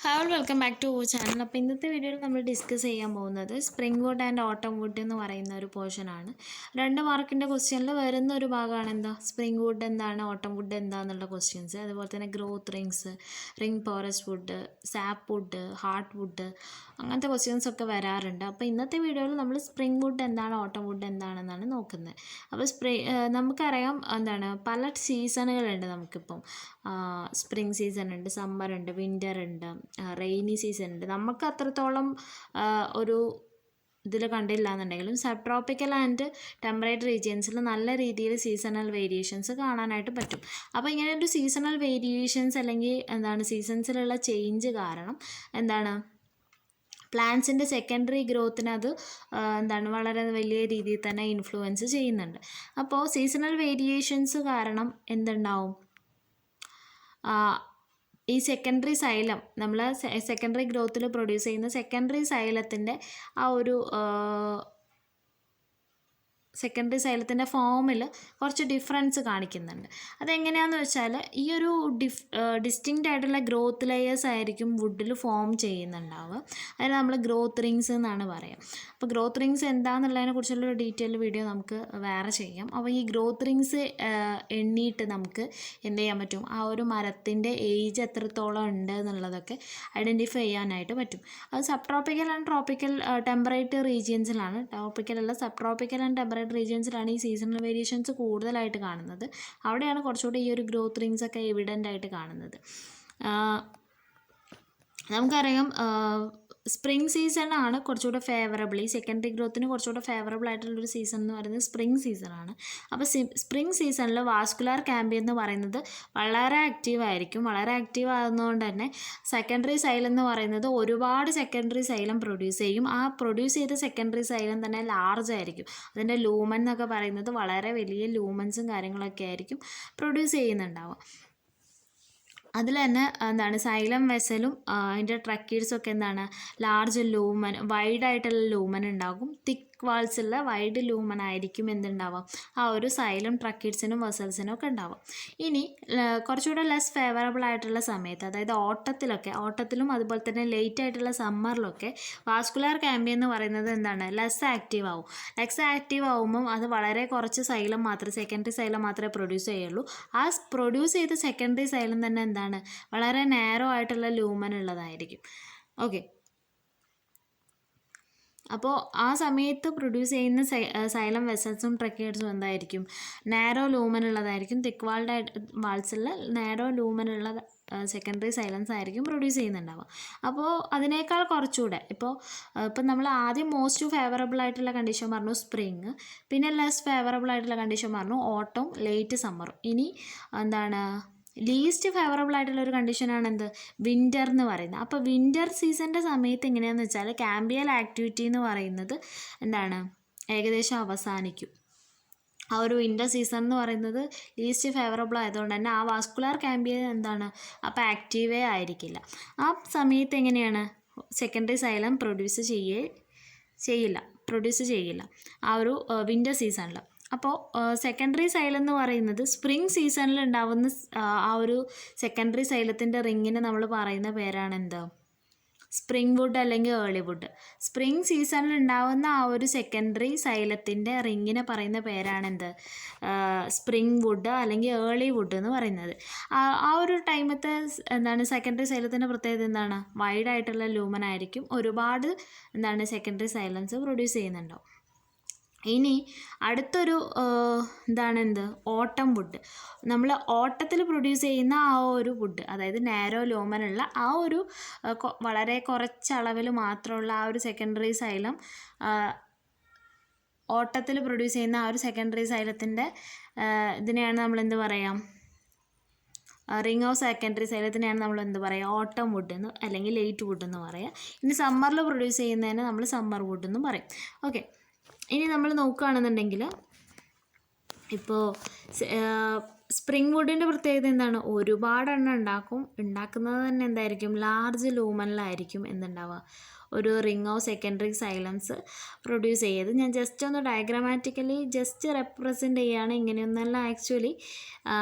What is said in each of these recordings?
Hi welcome back to channel. അപ്പോൾ ഇന്നത്തെ വീഡിയോയിൽ നമ്മൾ ഡിസ്കസ് ചെയ്യാൻ പോകുന്നത് spring wood and autumn wood എന്ന് പറയുന്ന ഒരു പോർഷനാണ്. 2 മാർക്കിൻ്റെ ക്വസ്റ്റ്യനിൽ വരുന്ന ഒരു ഭാഗമാണ് എന്താ സ്പ്രിംഗ് വുഡ് എന്താണ്, ഓട്ടം വുഡ് എന്താണെന്നുള്ള ക്വസ്റ്റ്യൻസ്. അതുപോലെ തന്നെ growth rings, ring porous wood, sap wood, heart wood, അങ്ങനത്തെ ക്വസ്റ്റ്യൻസ് ഒക്കെ വരാറുണ്ട്. അപ്പോൾ ഇന്നത്തെ വീഡിയോയിൽ നമ്മൾ സ്പ്രിംഗ് വുഡ് എന്താണ്, ഓട്ടം വുഡ് എന്താണെന്നാണ് നോക്കുന്നത്. അപ്പോൾ നമുക്കറിയാം എന്താണ് പല സീസണുകളുണ്ട് നമുക്കിപ്പം. സ്പ്രിംഗ് സീസൺ ഉണ്ട്, സമ്മർ ഉണ്ട്, വിൻ്റർ ഉണ്ട്, റെയിനി സീസൺ ഉണ്ട്. നമുക്ക് അത്രത്തോളം ഒരു ഇതിൽ കണ്ടില്ല എന്നുണ്ടെങ്കിലും സബ് ട്രോപ്പിക്കൽ ആൻഡ് ടെമ്പറേറ്റ് റീജിയൻസിൽ നല്ല രീതിയിൽ സീസണൽ വേരിയേഷൻസ് കാണാനായിട്ട് പറ്റും. അപ്പോൾ ഇങ്ങനെ ഒരു സീസണൽ വേരിയേഷൻസ് അല്ലെങ്കിൽ എന്താണ് സീസൺസിലുള്ള ചേഞ്ച് കാരണം എന്താണ് പ്ലാന്റ്സിൻ്റെ സെക്കൻഡറി ഗ്രോത്തിന് അത് എന്താണ് വളരെ വലിയ രീതിയിൽ തന്നെ ഇൻഫ്ലുവൻസ് ചെയ്യുന്നുണ്ട്. അപ്പോൾ സീസണൽ വേരിയേഷൻസ് കാരണം എന്തുണ്ടാവും, ഈ സെക്കൻഡറി സൈലം നമ്മൾ സെക്കൻഡറി ഗ്രോത്തിൽ പ്രൊഡ്യൂസ് ചെയ്യുന്ന സെക്കൻഡറി സൈലത്തിൻ്റെ ആ ഒരു സെക്കൻഡറി സൈലത്തിൻ്റെ ഫോമിൽ കുറച്ച് ഡിഫറൻസ് കാണിക്കുന്നുണ്ട്. അതെങ്ങനെയാണെന്ന് വെച്ചാൽ ഈ ഒരു ഡിസ്റ്റിങ്ക്റ്റ് ആയിട്ടുള്ള ഗ്രോത്ത് ലെയേഴ്സ് ആയിരിക്കും വുഡിൽ ഫോം ചെയ്യുന്നുണ്ടാവുക. അതിന് നമ്മൾ ഗ്രോത്ത് റിങ്സ് എന്നാണ് പറയുക. അപ്പോൾ ഗ്രോത്ത് റിങ്സ് എന്താണെന്നുള്ളതിനെ കുറിച്ചുള്ള ഡീറ്റെയിൽ വീഡിയോ നമുക്ക് വേറെ ചെയ്യാം. അപ്പോൾ ഈ ഗ്രോത്ത് റിങ്സ് എണ്ണിയിട്ട് നമുക്ക് എന്ത് ചെയ്യാൻ പറ്റും, ആ ഒരു മരത്തിൻ്റെ ഏജ് എത്രത്തോളം ഉണ്ട് എന്നുള്ളതൊക്കെ ഐഡൻറ്റിഫൈ ചെയ്യാനായിട്ട് പറ്റും. അത് subtropical and tropical temperate റീജിയൻസിലാണ്. ട്രോപ്പിക്കലല്ല, സബ് ട്രോപ്പിക്കൽ ആൻഡ് ടെമ്പറേറ്റ് റീജിയൻസിലാണ് ഈ സീസണൽ വേരിയേഷൻസ് കൂടുതലായിട്ട് കാണുന്നത്. അവിടെയാണ് കുറച്ചുകൂടി ഈ ഒരു ഗ്രോത്ത് റിങ്സ് ഒക്കെ എവിഡൻ്റ് ആയിട്ട് കാണുന്നത്. നമുക്കറിയാം സ്പ്രിംഗ് സീസണാണ് കുറച്ചുകൂടെ ഫേവറബിൾ, ഈ സെക്കൻഡറി ഗ്രോത്തിന് കുറച്ചുകൂടെ ഫേവറബിൾ ആയിട്ടുള്ളൊരു സീസൺ എന്ന് പറയുന്നത് സ്പ്രിംഗ് സീസണാണ്. അപ്പോൾ സ്പ്രിംഗ് സീസണിൽ വാസ്കുലാർ ക്യാമ്പിയം എന്ന് പറയുന്നത് വളരെ ആക്റ്റീവ് ആയിരിക്കും. വളരെ ആക്റ്റീവ് ആകുന്നതുകൊണ്ട് തന്നെ സെക്കൻഡറി സൈലം എന്ന് പറയുന്നത് ഒരുപാട് സെക്കൻഡറി സൈലം പ്രൊഡ്യൂസ് ചെയ്യും. ആ പ്രൊഡ്യൂസ് ചെയ്ത സെക്കൻഡറി സൈലം തന്നെ ലാർജ് ആയിരിക്കും. അതിൻ്റെ ലൂമൻ എന്നൊക്കെ പറയുന്നത് വളരെ വലിയ ലൂമൻസും കാര്യങ്ങളൊക്കെ ആയിരിക്കും പ്രൊഡ്യൂസ് ചെയ്യുന്നുണ്ടാവുക. അതിൽ തന്നെ എന്താണ് സൈലം വെസലും അതിൻ്റെ ട്രക്കീഡ്സൊക്കെ എന്താണ് ലാർജ് ലൂമൻ, വൈഡായിട്ടുള്ള ലൂമൻ ഉണ്ടാകും. തിക്ക് വാൾസുള്ള വൈഡ് ലൂമൻ ആയിരിക്കും എന്തുണ്ടാവാം ആ ഒരു സൈലം ട്രക്കീഡ്സിനും വെസൽസിനും ഒക്കെ ഉണ്ടാവാം. ഇനി കുറച്ചുകൂടെ ലെസ് ഫേവറബിൾ ആയിട്ടുള്ള സമയത്ത്, അതായത് ഓട്ടത്തിലും അതുപോലെ തന്നെ ലേറ്റ് ആയിട്ടുള്ള സമ്മറിലൊക്കെ വാസ്കുലാർ ക്യാമ്പിയം എന്ന് പറയുന്നത് എന്താണ് ലെസ് ആക്റ്റീവ് ആവുമ്പം അത് വളരെ കുറച്ച് സൈലം മാത്രമേ, സെക്കൻഡറി സൈലം മാത്രമേ പ്രൊഡ്യൂസ് ചെയ്യുള്ളൂ. ആ പ്രൊഡ്യൂസ് ചെയ്ത സെക്കൻഡറി സൈലം തന്നെ എന്താണ് വളരെ നാരോ ആയിട്ടുള്ള ലൂമൻ ഉള്ളതായിരിക്കും. ഓക്കെ, അപ്പോൾ ആ സമയത്ത് പ്രൊഡ്യൂസ് ചെയ്യുന്ന സൈലം വെസൽസും ട്രക്കീഡ്സും എന്തായിരിക്കും നാരോ ലൂമൻ ഉള്ളതായിരിക്കും. തിക്ക് വാൾസുള്ള നാരോ ലൂമൻ ഉള്ള സെക്കൻഡറി സൈലൻസ് ആയിരിക്കും പ്രൊഡ്യൂസ് ചെയ്യുന്നുണ്ടാവുക. അപ്പോൾ അതിനേക്കാൾ കുറച്ചുകൂടെ ഇപ്പം നമ്മൾ ആദ്യം മോസ്റ്റ് ഫേവറബിൾ ആയിട്ടുള്ള കണ്ടീഷൻ പറഞ്ഞു സ്പ്രിങ്, പിന്നെ ലെസ് ഫേവറബിൾ ആയിട്ടുള്ള കണ്ടീഷൻ പറഞ്ഞു ഓട്ടം, ലേറ്റ് സമ്മറും. ഇനി എന്താണ് ലീസ്റ്റ് ഫേവറബിൾ ആയിട്ടുള്ള ഒരു കണ്ടീഷനാണ് എന്ത് വിൻ്റർ എന്ന് പറയുന്നത്. അപ്പോൾ വിൻ്റർ സീസണിൻ്റെ സമയത്ത് എങ്ങനെയാണെന്ന് വെച്ചാൽ ക്യാമ്പിയൽ ആക്ടിവിറ്റി എന്ന് പറയുന്നത് എന്താണ് ഏകദേശം അവസാനിക്കും. ആ ഒരു വിൻ്റർ സീസൺ എന്ന് പറയുന്നത് ലീസ്റ്റ് ഫേവറബിൾ ആയതുകൊണ്ട് തന്നെ ആ വാസ്കുലാർ ക്യാമ്പിയൻ എന്താണ് അപ്പോൾ ആക്റ്റീവേ ആയിരിക്കില്ല. ആ സമയത്ത് എങ്ങനെയാണ് സെക്കൻഡറി സൈലം പ്രൊഡ്യൂസ് ചെയ്യില്ല ആ ഒരു വിൻ്റർ സീസണിൽ. അപ്പോൾ സെക്കൻഡറി സൈലം എന്ന് പറയുന്നത് സ്പ്രിംഗ് സീസണിൽ ഉണ്ടാവുന്ന ആ ഒരു സെക്കൻഡറി സൈലത്തിൻ്റെ റിങ്ങിന് നമ്മൾ പറയുന്ന പേരാണ് എന്താ സ്പ്രിംഗ് വുഡ് അല്ലെങ്കിൽ ഏർലി വുഡ്. സ്പ്രിംഗ് സീസണിൽ ഉണ്ടാവുന്ന ആ ഒരു സെക്കൻഡറി സൈലത്തിൻ്റെ റിങ്ങിനെ പറയുന്ന പേരാണ് എന്ത് സ്പ്രിംഗ് വുഡ് അല്ലെങ്കിൽ ഏർലി വുഡ് എന്ന് പറയുന്നത്. ആ ഒരു ടൈമത്തെ എന്താണ് സെക്കൻഡറി സൈലത്തിൻ്റെ പ്രത്യേകത എന്താണ് വൈഡായിട്ടുള്ള ലൂമൻ ആയിരിക്കും. ഒരുപാട് എന്താണ് സെക്കൻഡറി സൈലൻസ് പ്രൊഡ്യൂസ് ചെയ്യുന്നുണ്ടാവും. ഇനി അടുത്തൊരു ഓട്ടം വുഡ്. നമ്മൾ ഓട്ടത്തിൽ പ്രൊഡ്യൂസ് ചെയ്യുന്ന ആ ഒരു വുഡ്, അതായത് നാരോ ലൂമനുള്ള ആ ഒരു വളരെ കുറച്ചളവിൽ മാത്രമുള്ള ആ ഒരു സെക്കൻഡറി സൈലം, ഓട്ടത്തിൽ പ്രൊഡ്യൂസ് ചെയ്യുന്ന ആ ഒരു സെക്കൻഡറി സൈലത്തിൻ്റെ ഇതിനെയാണ് നമ്മൾ എന്ത് പറയാം റിംഗ് ഓഫ് സെക്കൻഡറി സൈലത്തിനെയാണ് നമ്മൾ എന്ത് പറയുക ഓട്ടം വുഡ് എന്ന് അല്ലെങ്കിൽ ലേറ്റ് വുഡ് എന്ന് പറയുക. ഇനി സമ്മറിൽ പ്രൊഡ്യൂസ് ചെയ്യുന്നതിന് നമ്മൾ സമ്മർ വുഡ് എന്നും പറയും. ഓക്കെ, ഇനി നമ്മൾ നോക്കുകയാണെന്നുണ്ടെങ്കിൽ ഇപ്പോൾ സ്പ്രിംഗ് വുഡിൻ്റെ പ്രത്യേകത എന്താണ് ഒരുപാട് എണ്ണം ഉണ്ടാക്കുന്നത് തന്നെ എന്തായിരിക്കും ലാർജ് ലൂമനിലായിരിക്കും എന്തുണ്ടാവുക ഒരു ring of secondary xylems produce ചെയ്യത്. ഞാൻ ജസ്റ്റ് ഒന്ന് ഡയഗ്രാമാറ്റിക്കലി ജസ്റ്റ് റെപ്രസെൻ്റ് ചെയ്യുകയാണ്, ഇങ്ങനെയൊന്നല്ല ആക്ച്വലി.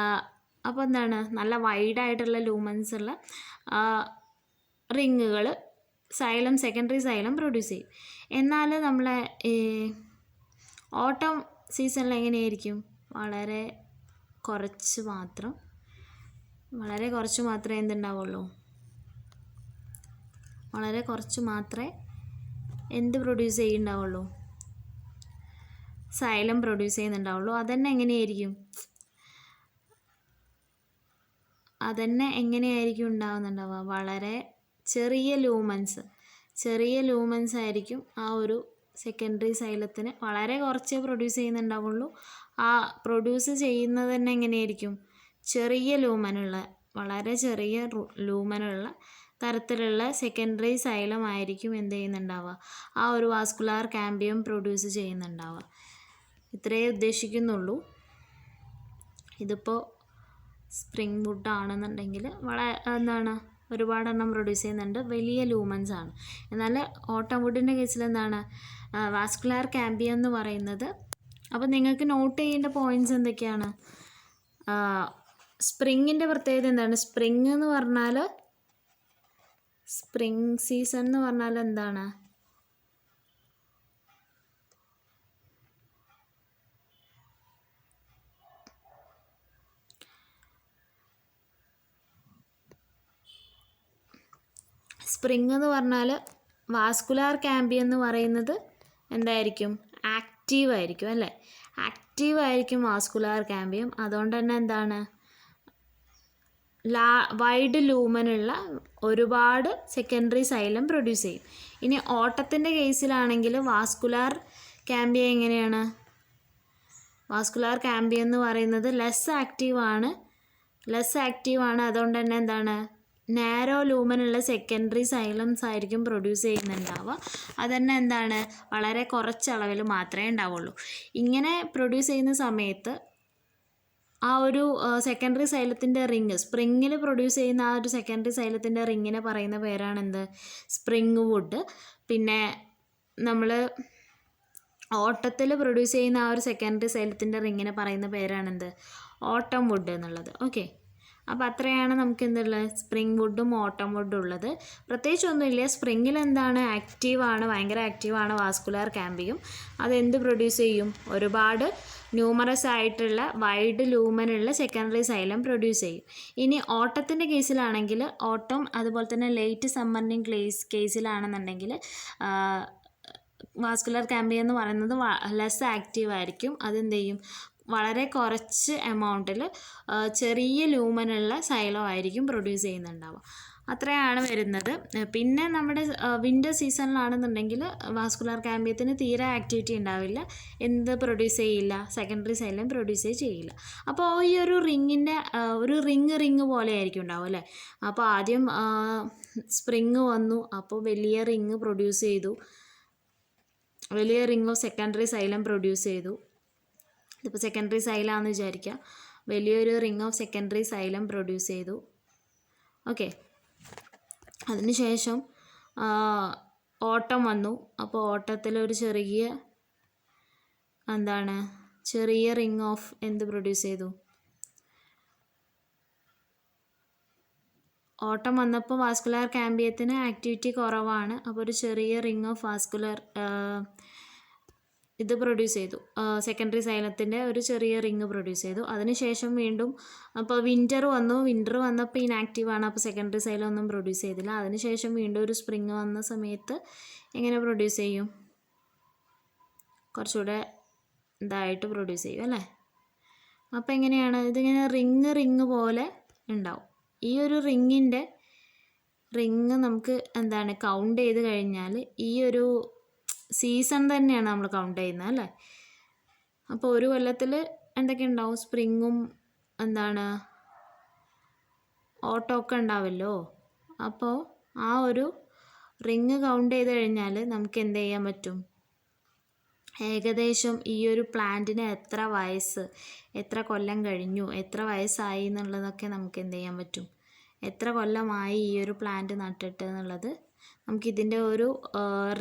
അപ്പോൾ എന്താണ് നല്ല വൈഡായിട്ടുള്ള ലൂമൻസ് ഉള്ള റിങ്ങുകൾ സൈലം സെക്കൻഡറി സൈലം പ്രൊഡ്യൂസ് ചെയ്യും. എന്നാൽ നമ്മളെ ഓട്ടം സീസണിൽ എങ്ങനെയായിരിക്കും? വളരെ കുറച്ച് മാത്രമേ എന്തുണ്ടാവുള്ളൂ, വളരെ കുറച്ച് മാത്രമേ എന്ത് പ്രൊഡ്യൂസ് ചെയ്യുന്നുണ്ടാവുള്ളൂ, സൈലം പ്രൊഡ്യൂസ് ചെയ്യുന്നുണ്ടാവുള്ളൂ. അതന്നെ എങ്ങനെയായിരിക്കും ഉണ്ടാവുന്നുണ്ടാവുക? വളരെ ചെറിയ ലൂമൻസ് ആയിരിക്കും ആ ഒരു സെക്കൻഡറി സൈലത്തിന്. വളരെ കുറച്ചേ പ്രൊഡ്യൂസ് ചെയ്യുന്നുണ്ടാവുള്ളൂ. ആ പ്രൊഡ്യൂസ് ചെയ്യുന്നത് തന്നെ എങ്ങനെയായിരിക്കും? വളരെ ചെറിയ ലൂമനുള്ള തരത്തിലുള്ള സെക്കൻഡറി സൈലം ആയിരിക്കും എന്ത് ചെയ്യുന്നുണ്ടാവുക? ആ ഒരു വാസ്കുലാർ കാമ്പിയം പ്രൊഡ്യൂസ് ചെയ്യുന്നുണ്ടാവുക. ഇത്രയേ ഉദ്ദേശിക്കുന്നുള്ളൂ. ഇതിപ്പോൾ സ്പ്രിംഗ് വുഡ് ആണെന്നുണ്ടെങ്കിൽ ഒരുപാടെണ്ണം പ്രൊഡ്യൂസ് ചെയ്യുന്നുണ്ട്, വലിയ ലൂമൻസ് ആണ്. എന്നാൽ ഓട്ടം വുഡിൻ്റെ കേസിൽ എന്താണ്? വാസ്കുലാർ കാമ്പിയം എന്ന് പറയുന്നത്. അപ്പോൾ നിങ്ങൾക്ക് നോട്ട് ചെയ്യേണ്ട പോയിൻറ്റ്സ് എന്തൊക്കെയാണ്? സ്പ്രിങ്ങിൻ്റെ പ്രത്യേകത എന്താണ്? സ്പ്രിങ് സീസൺ എന്ന് പറഞ്ഞാൽ എന്താണ്? സ്പ്രിങ് എന്ന് പറഞ്ഞാൽ വാസ്കുലാർ കാമ്പിയം എന്ന് പറയുന്നത് എന്തായിരിക്കും? ആക്റ്റീവായിരിക്കും അല്ലേ? ആക്റ്റീവായിരിക്കും വാസ്കുലാർ കാമ്പിയം. അതുകൊണ്ട് തന്നെ എന്താണ്? വൈഡ് ലൂമനുള്ള ഒരുപാട് സെക്കൻഡറി സൈലം പ്രൊഡ്യൂസ് ചെയ്യും. ഇനി ഓട്ടത്തിൻ്റെ കേസിലാണെങ്കിൽ വാസ്കുലാർ കാമ്പിയം എങ്ങനെയാണ്? വാസ്കുലാർ കാമ്പിയം എന്ന് പറയുന്നത് ലെസ് ആക്റ്റീവാണ്. അതുകൊണ്ട് തന്നെ എന്താണ്? നാരോ ലൂമനുള്ള സെക്കൻഡറി സൈലംസ് ആയിരിക്കും പ്രൊഡ്യൂസ് ചെയ്യുന്നുണ്ടാവുക. അതന്നെ എന്താണ്? വളരെ കുറച്ചളവിൽ മാത്രമേ ഉണ്ടാവുള്ളൂ. ഇങ്ങനെ പ്രൊഡ്യൂസ് ചെയ്യുന്ന സമയത്ത് ആ ഒരു സെക്കൻഡറി സൈലത്തിൻ്റെ റിങ്, സ്പ്രിങ്ങിൽ പ്രൊഡ്യൂസ് ചെയ്യുന്ന ആ ഒരു സെക്കൻഡറി സൈലത്തിൻ്റെ റിങ്ങിനെ പറയുന്ന പേരാണെന്ത്? Spring would. പിന്നെ നമ്മൾ ഓട്ടത്തിൽ പ്രൊഡ്യൂസ് ചെയ്യുന്ന ആ ഒരു സെക്കൻഡറി സൈലത്തിൻ്റെ റിങ്ങിനെ പറയുന്ന പേരാണെന്ത്? ഓട്ടം വുഡ് എന്നുള്ളത്. ഓക്കെ, അപ്പോൾ അത്രയാണ് നമുക്ക് എന്തുള്ളത്? സ്പ്രിംഗ് വുഡും ഓട്ടം വുഡും ഉള്ളത്. പ്രത്യേകിച്ചൊന്നുമില്ല. സ്പ്രിങ്ങിൽ എന്താണ്? ഭയങ്കര ആക്റ്റീവാണ് വാസ്കുലാർ കാമ്പിയം. അതെന്ത് പ്രൊഡ്യൂസ് ചെയ്യും? ഒരുപാട് ന്യൂമറസ് ആയിട്ടുള്ള വൈഡ് ലൂമനുള്ള സെക്കൻഡറി സൈലം പ്രൊഡ്യൂസ് ചെയ്യും. ഇനി ഓട്ടത്തിൻ്റെ കേസിലാണെങ്കിൽ, ഓട്ടം അതുപോലെ തന്നെ ലേറ്റ് സമ്മറിങ് കേസിലാണെന്നുണ്ടെങ്കിൽ വാസ്കുലാർ കാമ്പിയം എന്ന് പറയുന്നത് ലെസ് ആക്റ്റീവായിരിക്കും. അതെന്ത് ചെയ്യും? വളരെ കുറച്ച് എമൗണ്ടിൽ ചെറിയ ലൂമനുള്ള സൈലം ആയിരിക്കും പ്രൊഡ്യൂസ് ചെയ്യുന്നുണ്ടാവുക. അത്രയാണ് വരുന്നത്. പിന്നെ നമ്മുടെ വിൻ്റർ സീസണിലാണെന്നുണ്ടെങ്കിൽ വാസ്കുലാർ കാമ്പിയത്തിന് തീരെ ആക്ടിവിറ്റി ഉണ്ടാവില്ല. എന്ത് പ്രൊഡ്യൂസ് ചെയ്യില്ല? സെക്കൻഡറി സൈലം പ്രൊഡ്യൂസ് ചെയ്യില്ല. അപ്പോൾ ഈ ഒരു റിങ്ങിൻ്റെ ഒരു റിങ് പോലെ ആയിരിക്കും ഉണ്ടാവും അല്ലേ? അപ്പോൾ ആദ്യം സ്പ്രിങ് വന്നു, അപ്പോൾ വലിയ റിങ് പ്രൊഡ്യൂസ് ചെയ്തു, വലിയ ring of secondary xylem produce ചെയ്തു. ഇതിപ്പോൾ സെക്കൻഡറി സൈലാണെന്ന് വിചാരിക്കുക. വലിയൊരു ring of secondary xylem produce ചെയ്തു. ഓക്കെ, അതിനുശേഷം ഓട്ടം വന്നു. അപ്പോൾ ഓട്ടത്തിലൊരു ചെറിയ റിങ് ഓഫ് എന്ത് പ്രൊഡ്യൂസ് ചെയ്തു? ഓട്ടം വന്നപ്പോൾ വാസ്കുലാർ കാമ്പിയത്തിന് ആക്ടിവിറ്റി കുറവാണ്. അപ്പോൾ ഒരു ചെറിയ റിങ് ഓഫ് വാസ്കുലർ ഇത് പ്രൊഡ്യൂസ് ചെയ്തു. സെക്കൻഡറി സൈലത്തിൻ്റെ ഒരു ചെറിയ റിങ് പ്രൊഡ്യൂസ് ചെയ്തു. അതിനുശേഷം വീണ്ടും അപ്പോൾ വിൻ്റർ വന്നപ്പോൾ ഇനാക്റ്റീവാണ്. അപ്പോൾ സെക്കൻഡറി സൈലം ഒന്നും പ്രൊഡ്യൂസ് ചെയ്തില്ല. അതിനുശേഷം വീണ്ടും ഒരു സ്പ്രിങ് വന്ന സമയത്ത് എങ്ങനെ പ്രൊഡ്യൂസ് ചെയ്യും? കുറച്ചുകൂടെ ഇതായിട്ട് പ്രൊഡ്യൂസ് ചെയ്യും അല്ലേ? അപ്പോൾ എങ്ങനെയാണ്? ഇതിങ്ങനെ റിങ് പോലെ ഉണ്ടാവും. ഈ ഒരു റിങ് നമുക്ക് കൗണ്ട് ചെയ്ത് കഴിഞ്ഞാൽ ഈ ഒരു സീസൺ തന്നെയാണ് നമ്മൾ കൗണ്ട് ചെയ്യുന്നത് അല്ലേ? അപ്പോൾ ഒരു കൊല്ലത്തിൽ എന്തൊക്കെ ഉണ്ടാവും? സ്പ്രിങ്ങും ഓട്ടമൊക്കെ ഉണ്ടാവുമല്ലോ. അപ്പോൾ ആ ഒരു റിങ് കൗണ്ട് ചെയ്ത് കഴിഞ്ഞാൽ നമുക്ക് എന്ത് ചെയ്യാൻ പറ്റും? ഏകദേശം ഈ ഒരു പ്ലാന്റിന് എത്ര കൊല്ലം കഴിഞ്ഞു, എത്ര വയസ്സായി എന്നുള്ളതൊക്കെ നമുക്ക് എന്ത് ചെയ്യാൻ പറ്റും? എത്ര കൊല്ലമായി ഈ ഒരു പ്ലാന്റ് നട്ടിട്ട് എന്നുള്ളത് നമുക്കിതിൻ്റെ ഒരു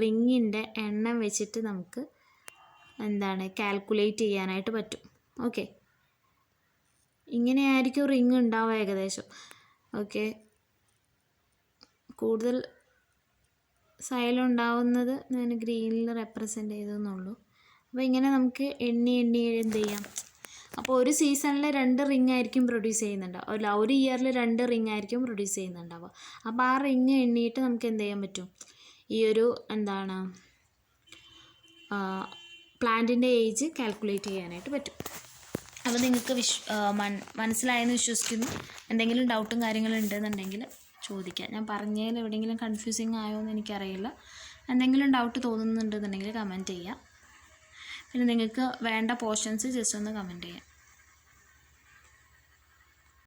റിങ്ങിൻ്റെ എണ്ണം വെച്ചിട്ട് നമുക്ക് കാൽക്കുലേറ്റ് ചെയ്യാനായിട്ട് പറ്റും. ഓക്കെ, ഇങ്ങനെയായിരിക്കും റിങ് ഉണ്ടാവുക ഏകദേശം. ഓക്കെ, കൂടുതൽ സൈലം ഉണ്ടാവുന്നത് ഞാൻ ഗ്രീനിൽ റെപ്രസെൻ്റ് ചെയ്തെന്നുള്ളൂ. അപ്പോൾ ഇങ്ങനെ നമുക്ക് എണ്ണി എന്ത് ചെയ്യാം. അപ്പോൾ ഒരു സീസണിൽ 2 റിങ് ആയിരിക്കും പ്രൊഡ്യൂസ് ചെയ്യുന്നുണ്ടാവുക, അല്ല ഒരു ഇയറിൽ 2 റിങ് ആയിരിക്കും പ്രൊഡ്യൂസ് ചെയ്യുന്നുണ്ടാവുക. അപ്പോൾ ആ റിങ് എണ്ണിയിട്ട് നമുക്ക് എന്ത് ചെയ്യാൻ പറ്റും, ഈ ഒരു എന്താണ് പ്ലാന്റിൻ്റെ ഏജ് കാൽക്കുലേറ്റ് ചെയ്യാനായിട്ട് പറ്റും. അപ്പോൾ നിങ്ങൾക്ക് മനസ്സിലായെന്ന് വിശ്വസിക്കുന്നു. എന്തെങ്കിലും ഡൗട്ടും കാര്യങ്ങളും ഉണ്ടെന്നുണ്ടെങ്കിൽ ചോദിക്കാം. ഞാൻ പറഞ്ഞതിൽ എവിടെയെങ്കിലും കൺഫ്യൂസിങ് ആയോ എന്ന് എനിക്കറിയില്ല. എന്തെങ്കിലും ഡൗട്ട് തോന്നുന്നുണ്ടെന്നുണ്ടെങ്കിൽ കമൻറ്റ് ചെയ്യാം. പിന്നെ നിങ്ങൾക്ക് വേണ്ട പോർഷൻസ് ജസ്റ്റ് ഒന്ന് കമൻറ്റ് ചെയ്യാം.